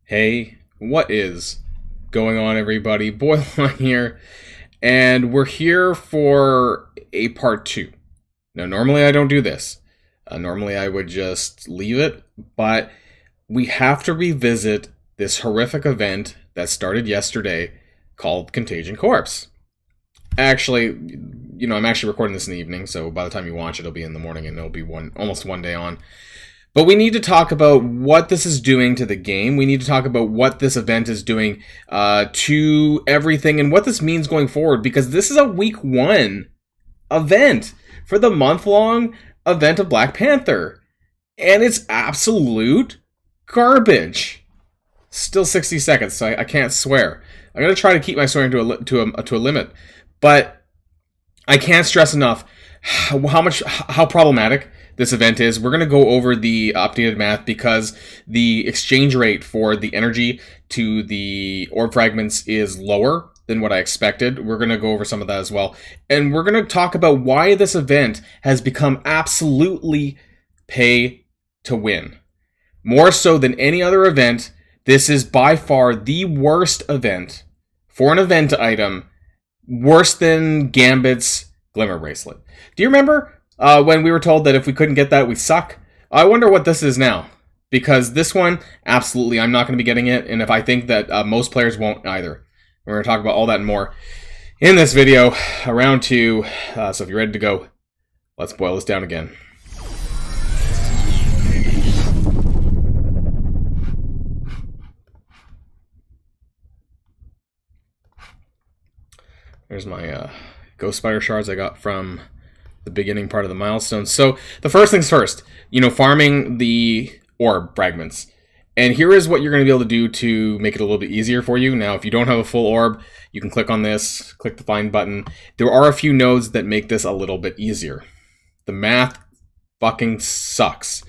Hey, what is going on, everybody? Boilon here, and we're here for a part 2. Now, normally I don't do this. Normally I would just leave it, but we have to revisit this horrific event that started yesterday called Contagion Corpse. Actually, I'm actually recording this in the evening, so by the time you watch it, it'll be in the morning, and it'll be almost one day on. But we need to talk about what this is doing to the game. We need to talk about what this event is doing to everything and what this means going forward, because this is a week 1 event for the month-long event of Black Panther. And it's absolute garbage. Still 60 seconds, so I can't swear. I'm going to try to keep my swearing to a limit. But I can't stress enough how problematic this event is. We're going to go over the updated math because the exchange rate for the energy to the orb fragments is lower than what I expected. We're going to go over some of that as well. And we're going to talk about why this event has become absolutely pay to win. More so than any other event, this is by far the worst event for an event item, worse than Gambit's Glimmer Bracelet. Do you remember when we were told that if we couldn't get that, we suck? I wonder what this is now. Because this one, absolutely, I'm not going to be getting it. And if I think that most players won't either. We're going to talk about all that and more in this video, round 2. So if you're ready to go, let's boil this down again. There's my Ghost Spider shards I got from the beginning part of the milestone. So the first things first, farming the orb fragments. And here is what you're going to be able to do to make it a little bit easier for you. Now, if you don't have a full orb, you can click on this, click the find button. There are a few nodes that make this a little bit easier. The math fucking sucks.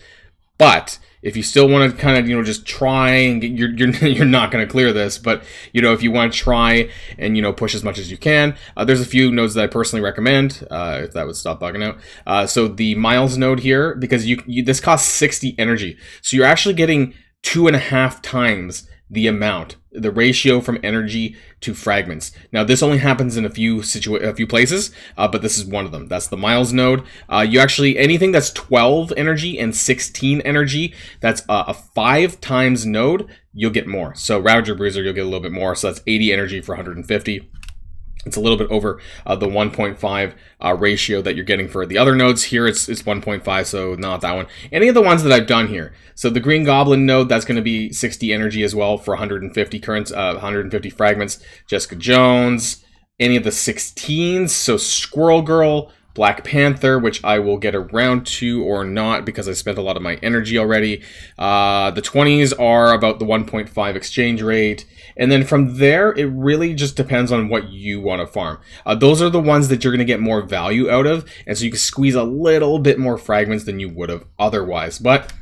But if you still want to kind of, just try and get, you're not going to clear this, but, if you want to try and, push as much as you can, there's a few nodes that I personally recommend, if that would stop bugging out. So the miles node here, because this costs 60 energy. So you're actually getting 2.5 times the amount, the ratio from energy to fragments. Now, this only happens in a few places, but this is one of them. That's the miles node. You actually, anything that's 12 energy and 16 energy, that's a 5 times node, you'll get more. So Ravager Bruiser, you'll get a little bit more. So that's 80 energy for 150. It's a little bit over the 1.5 ratio that you're getting for the other nodes. Here it's 1.5, so not that one. Any of the ones that I've done here. So the Green Goblin node, that's going to be 60 energy as well for 150 currents, 150 fragments. Jessica Jones, any of the 16s, so Squirrel Girl, Black Panther, which I will get around to or not because I spent a lot of my energy already. The 20s are about the 1.5 exchange rate. And then from there, it really just depends on what you want to farm. Those are the ones that you're going to get more value out of. And so you can squeeze a little bit more fragments than you would have otherwise. But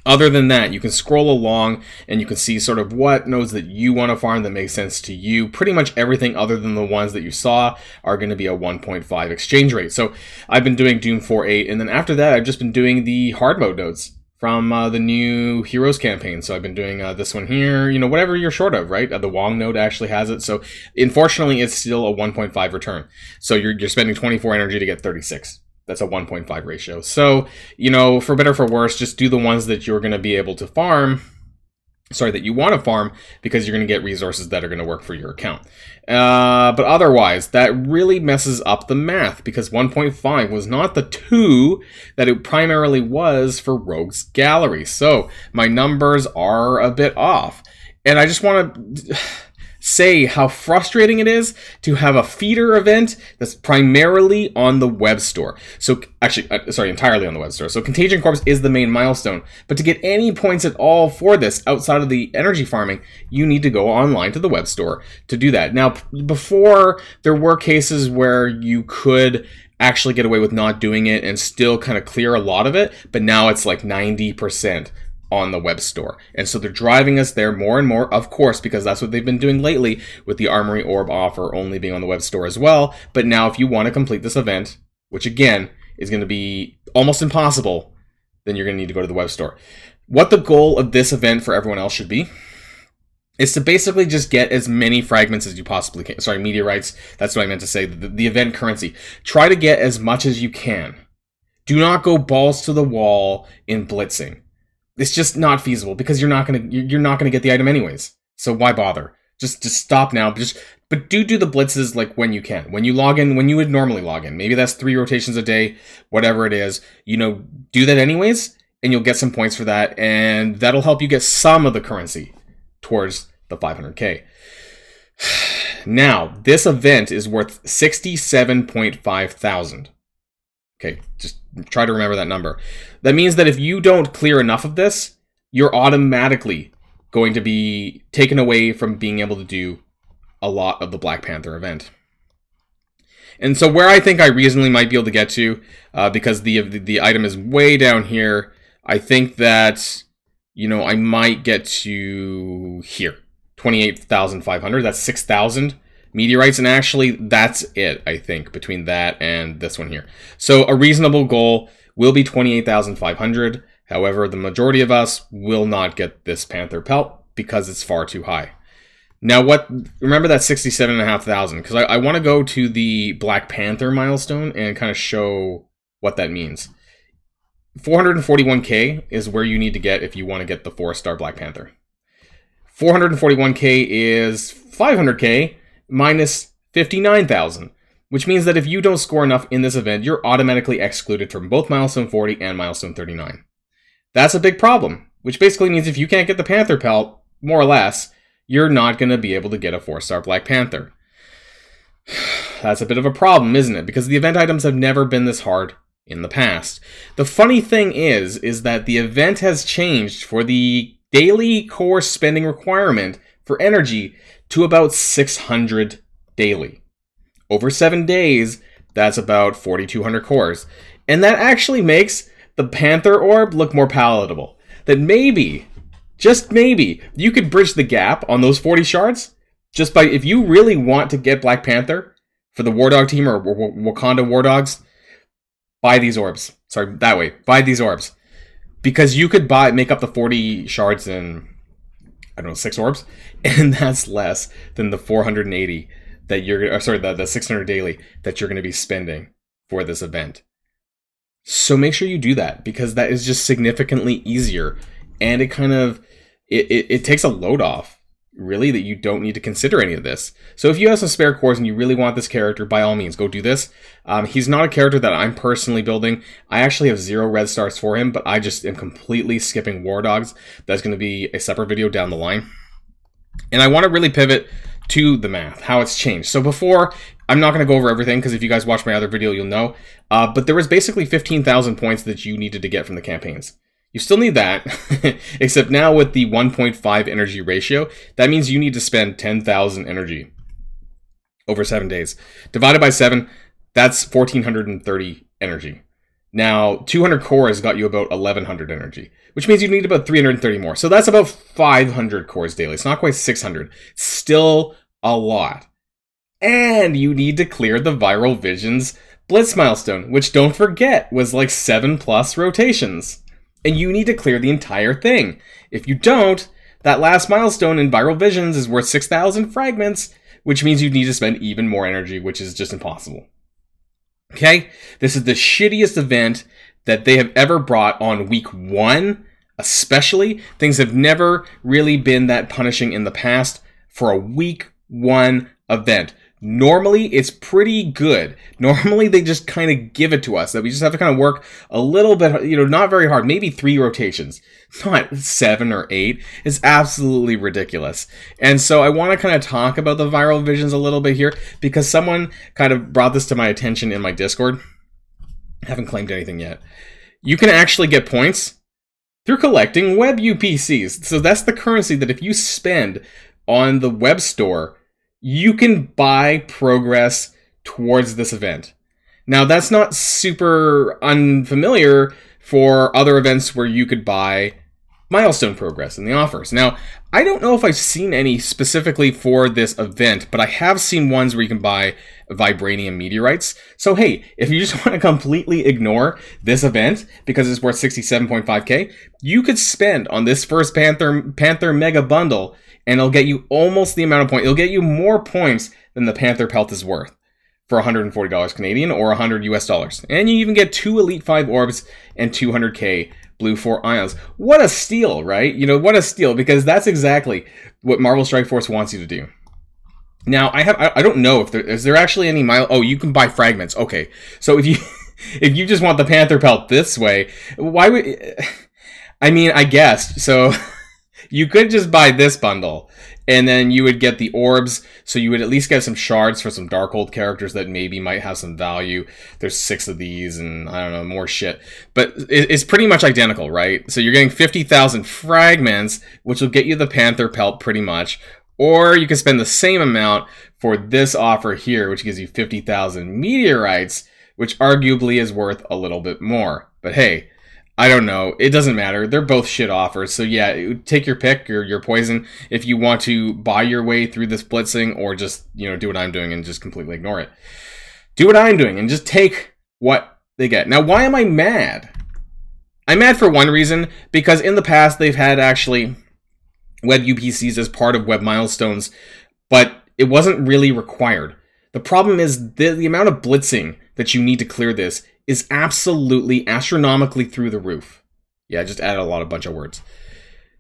other than that, you can scroll along and you can see sort of what nodes that you want to farm that make sense to you. Pretty much everything other than the ones that you saw are going to be a 1.5 exchange rate. So I've been doing Doom 4.8, and then after that, I've just been doing the hard mode nodes from the new Heroes campaign. So I've been doing this one here, whatever you're short of, right? The Wong node actually has it. So unfortunately, it's still a 1.5 return. So you're spending 24 energy to get 36. That's a 1.5 ratio. So, for better or for worse, just do the ones that you're going to be able to farm. Sorry, that you want to farm, because you're going to get resources that are going to work for your account. But otherwise, that really messes up the math, because 1.5 was not the 2 that it primarily was for Rogue's Gallery. So my numbers are a bit off. And I just want to say how frustrating it is to have a feeder event that's primarily on the web store. So actually, entirely on the web store. So Contagion Corpse is the main milestone. But to get any points at all for this outside of the energy farming, you need to go online to the web store to do that. Now, before, there were cases where you could actually get away with not doing it and still kind of clear a lot of it. But now it's like 90% on the web store. And so they're driving us there more and more, of course, because that's what they've been doing lately with the Armory Orb offer only being on the web store as well. But now if you want to complete this event, which again is going to be almost impossible, then you're going to need to go to the web store. What the goal of this event for everyone else should be is to basically just get as many fragments as you possibly can. Sorry, meteorites. That's what I meant to say. The event currency. Try to get as much as you can. Do not go balls to the wall in blitzing. It's just not feasible because you're not gonna get the item anyways. So why bother? Just stop now. But do the blitzes like when you can. When you log in, when you would normally log in. Maybe that's 3 rotations a day, whatever it is. You know, do that anyways, and you'll get some points for that, and that'll help you get some of the currency towards the 500k. Now, this event is worth 67.5 thousand. Okay, just try to remember that number. That means that if you don't clear enough of this, you're automatically going to be taken away from being able to do a lot of the Black Panther event. And so where I think I reasonably might be able to get to, because the item is way down here, I think that, you know, I might get to here. 28,500. That's 6,000 meteorites. And actually, that's it, I think, between that and this one here. So a reasonable goal will be 28,500. However, the majority of us will not get this Panther pelt because it's far too high. Now, remember that 67,500, because I want to go to the Black Panther milestone and kind of show what that means. 441k is where you need to get if you want to get the 4-star Black Panther. 441k is 500k minus 59,000, which means that if you don't score enough in this event, you're automatically excluded from both milestone 40 and milestone 39. That's a big problem, which basically means if you can't get the Panther pelt, more or less, you're not going to be able to get a 4-star Black Panther. That's a bit of a problem, isn't it? Because the event items have never been this hard in the past. The funny thing is that the event has changed for the daily core spending requirement for energy to about 600 daily. Over 7 days, that's about 4,200 cores. And that actually makes the Panther orb look more palatable. That maybe, just maybe, you could bridge the gap on those 40 shards just by, if you really want to get Black Panther for the War Dog team or Wakanda War Dogs, buy these orbs. Sorry, that way. Buy these orbs. Because you could make up the 40 shards in, I don't know, 6 orbs. And that's less than the 480 that the 600 daily that you're going to be spending for this event. So make sure you do that, because that is just significantly easier. And it kind of, it takes a load off, really, that you don't need to consider any of this. So if you have some spare cores and you really want this character, by all means, go do this. He's not a character that I'm personally building. I actually have 0 red stars for him, but I just am completely skipping War Dogs. That's going to be a separate video down the line. And I want to really pivot to the math, how it's changed. So before, I'm not going to go over everything, because if you guys watch my other video, you'll know. But there was basically 15,000 points that you needed to get from the campaigns. You still need that, except now with the 1.5 energy ratio, that means you need to spend 10,000 energy over 7 days. Divided by 7, that's 1,430 energy. Now, 200 cores got you about 1,100 energy, which means you need about 330 more. So that's about 500 cores daily. It's not quite 600. Still a lot. And you need to clear the Viral Visions Blitz milestone, which, don't forget, was like 7+ rotations. And you need to clear the entire thing. If you don't, that last milestone in Viral Visions is worth 6,000 fragments, which means you need to spend even more energy, which is just impossible. Okay? This is the shittiest event that they have ever brought on week 1, especially. Things have never really been that punishing in the past for a week 1 event. Normally, it's pretty good. Normally, they just kind of give it to us, that we just have to kind of work a little bit, you know, not very hard, maybe 3 rotations, not 7 or 8. It's absolutely ridiculous. And so I want to kind of talk about the Viral Visions a little bit here, because someone kind of brought this to my attention in my Discord. I haven't claimed anything yet. You can actually get points through collecting web UPCs. So that's the currency that if you spend on the web store, you can buy progress towards this event. Now, that's not super unfamiliar for other events where you could buy milestone progress in the offers. Now, I don't know if I've seen any specifically for this event, but I have seen ones where you can buy vibranium meteorites. So hey, if you just want to completely ignore this event because it's worth 67.5k, you could spend on this first Panther Mega Bundle, and it'll get you almost the amount of points. It'll get you more points than the Panther Pelt is worth for $140 Canadian or $100 US. And you even get 2 Elite 5 orbs and 200k Blue 4 ions. What a steal, right? You know, what a steal, because that's exactly what Marvel Strike Force wants you to do. Now, I don't know if is there actually any oh, you can buy fragments. Okay. So if you just want the Panther Pelt this way, why would I mean, I guess. So you could just buy this bundle, and then you would get the orbs, so you would at least get some shards for some Darkhold characters that maybe might have some value. There's 6 of these, and I don't know, more shit. But it's pretty much identical, right? So you're getting 50,000 fragments, which will get you the Panther Pelt pretty much. Or you can spend the same amount for this offer here, which gives you 50,000 meteorites, which arguably is worth a little bit more. But hey, I don't know. It doesn't matter. They're both shit offers. So yeah, take your pick, your poison, if you want to buy your way through this blitzing, or just, you know, do what I'm doing and just completely ignore it. Do what I'm doing and just take what they get. Now, why am I mad? I'm mad for one reason, because in the past they've had actually web UPCs as part of web milestones, but it wasn't really required. The problem is the amount of blitzing that you need to clear this is absolutely astronomically through the roof. Yeah, I just added a bunch of words.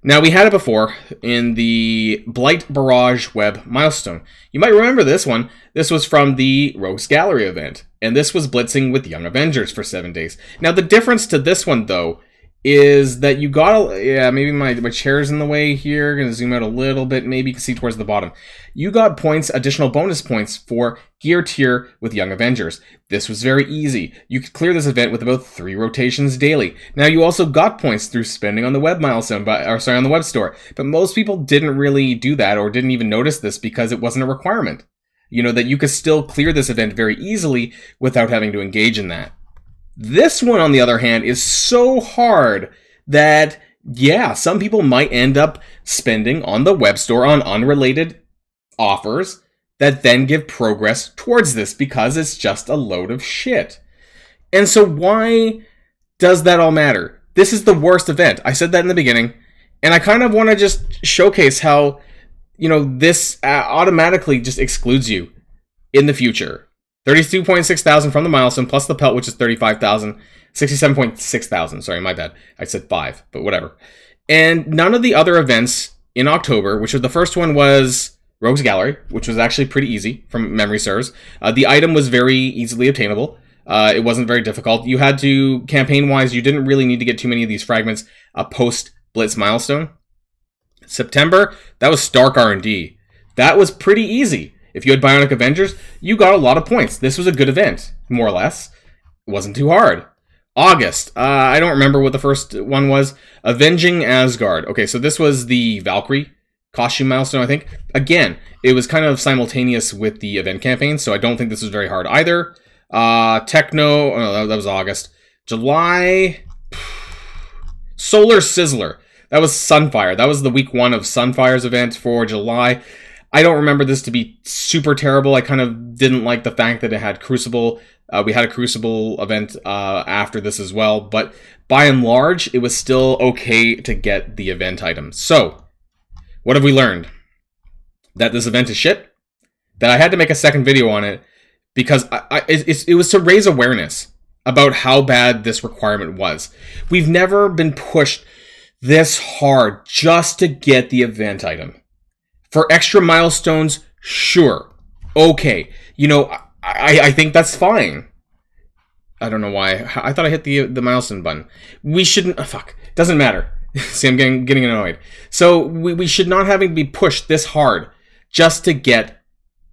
Now, we had it before in the Blight Barrage web milestone. You might remember this one. This was from the Rogues Gallery event, and this was blitzing with Young Avengers for 7 days. Now, the difference to this one, though, is that you got yeah, maybe my chair's in the way here. Gonna zoom out a little bit. Maybe you can see towards the bottom. You got points, additional bonus points for gear tier with Young Avengers. This was very easy. You could clear this event with about 3 rotations daily. Now, you also got points through spending on the web milestone, on the web store. But most people didn't really do that, or didn't even notice this because it wasn't a requirement. You know, that you could still clear this event very easily without having to engage in that. This one, on the other hand, is so hard that, yeah, some people might end up spending on the web store on unrelated offers that then give progress towards this, because it's just a load of shit. And so why does that all matter? This is the worst event. I said that in the beginning, and I kind of want to just showcase how, you know, this automatically just excludes you in the future. 32.6 thousand from the milestone, plus the pelt, which is 35,000. 67.6 thousand. Sorry, my bad. I said 5, but whatever. And none of the other events in October, which was the first one was Rogues Gallery, which was actually pretty easy from memory serves. The item was very easily obtainable. It wasn't very difficult. You had to, campaign-wise, you didn't really need to get too many of these fragments post-Blitz milestone. September, that was Stark R&D. That was pretty easy. If you had Bionic Avengers, you got a lot of points. This was a good event, more or less. It wasn't too hard. August, I don't remember what the first one was. Avenging Asgard. Okay, so this was the Valkyrie costume milestone, I think. Again, it was kind of simultaneous with the event campaign, so I don't think this was very hard either. Techno, oh, that was August. July, Solar Sizzler. That was Sunfire. That was the week 1 of Sunfire's event for July. I don't remember this to be super terrible. I kind of didn't like the fact that it had Crucible. We had a Crucible event after this as well. But by and large, it was still okay to get the event item. So, what have we learned? That this event is shit. That I had to make a second video on it because it was to raise awareness about how bad this requirement was. We've never been pushed this hard just to get the event item. For extra milestones, sure. Okay. You know, I think that's fine. I don't know why. I thought I hit the milestone button. We shouldn't... Oh, fuck. Doesn't matter. See, I'm getting annoyed. So, we should not having to be pushed this hard just to get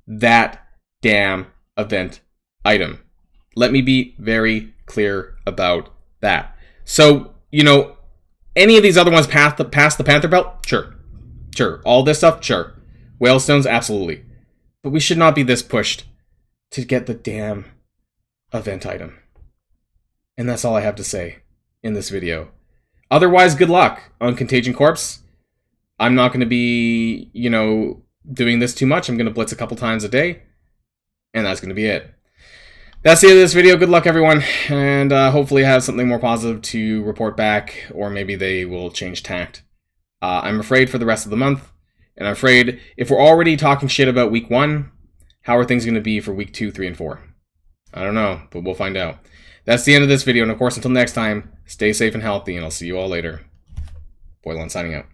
that damn event item. Let me be very clear about that. So, you know, any of these other ones past the Panther Belt? Sure. Sure. All this stuff? Sure. Whalestones? Absolutely. But we should not be this pushed to get the damn event item. And that's all I have to say in this video. Otherwise, good luck on Contagion Corpse. I'm not going to be, you know, doing this too much. I'm going to blitz a couple times a day, and that's going to be it. That's the end of this video. Good luck, everyone, and hopefully I have something more positive to report back, or maybe they will change tact. I'm afraid for the rest of the month, and I'm afraid if we're already talking shit about week 1, how are things going to be for week 2, 3, and 4? I don't know, but we'll find out. That's the end of this video, and of course, until next time, stay safe and healthy, and I'll see you all later. Boilon signing out.